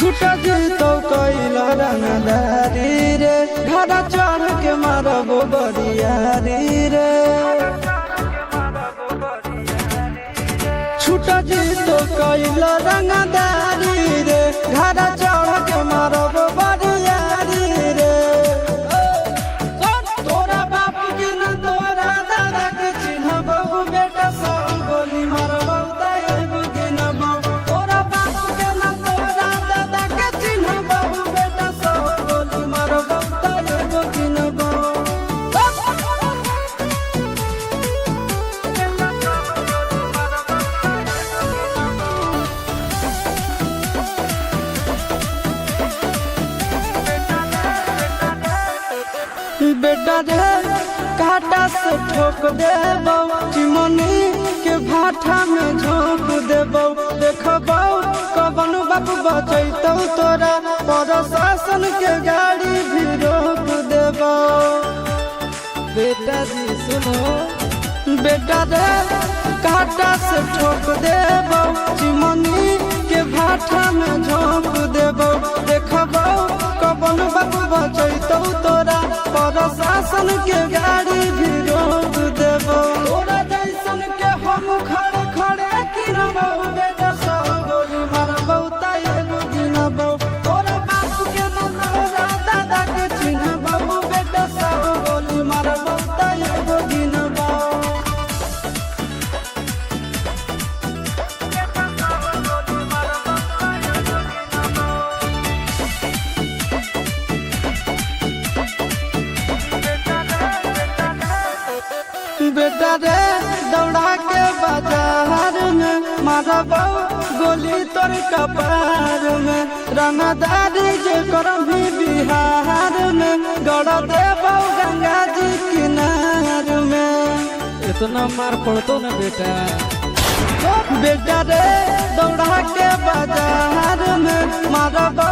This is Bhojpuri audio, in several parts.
छूटा जीतो कैला रंगदारी रे घड़ा चढ़ के मारबो बरियारी रे छूटा जीतो कैला रंगदारी रे घड़ा चढ़ के मारबो बरियारी रे तोरा बाप के न तोरा दादा के चिन्हबो बेटा सब गोली मारबो ताएबो के न तोरा बाप के न तोरा दादा के चिन्हबो बेटा सब गोली मारबो ताएबो के न बेटा रे काटा से ठोक देबो चिमनी के भाठा में झोंक देबो देखबो कवन बाप बचैतौ तोरा प्रशासन के गाड़ी भी रोक देबो बेटा जी सुनो बेटा रे काटा से ठोक देबो चिमनी के भाठा में झोंक देबो देखबो कवन बाप बचैतौ तोरा प्रशासन के गाड़ी भी रोक देबो तोरा जैसन के हम खड़े खड़े गिनबो बेटा सब गोली मारबो ताएबो गिनबो तोरा बाप के न तोरा दादा के चिन्हबो बेटा सब गोली मारबो ताएबो गिनबो बेटा रे दौड़ा के बाजार में मारबो गोली तोर कपार में रंगदारी जे करम भी बिहार में गड़ देबो गंगा जी किनार में इतना मार पड़तो ना बेटा बेटा रे दौड़ा के बाजार में मारबो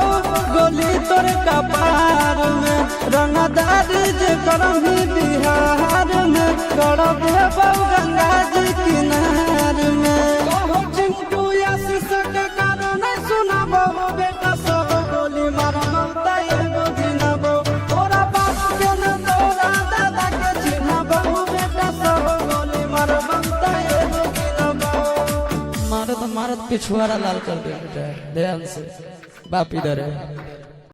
गोली तोर कपार में रंगदारी जे करम भी बिहार में गड़ देबो गंगा जी किनार में चिंटू आशीष के कारण सुनबो बेटा सब गोली मारबो ताएबो गिनबो तोरा बाप के न तोरा दादा के चिन्हबो बेटा सब गोली मारबो ताएबो गिनबो मारत मारत पिछुआरा लाल कर दे बेटा ध्यान से बाप इधर है।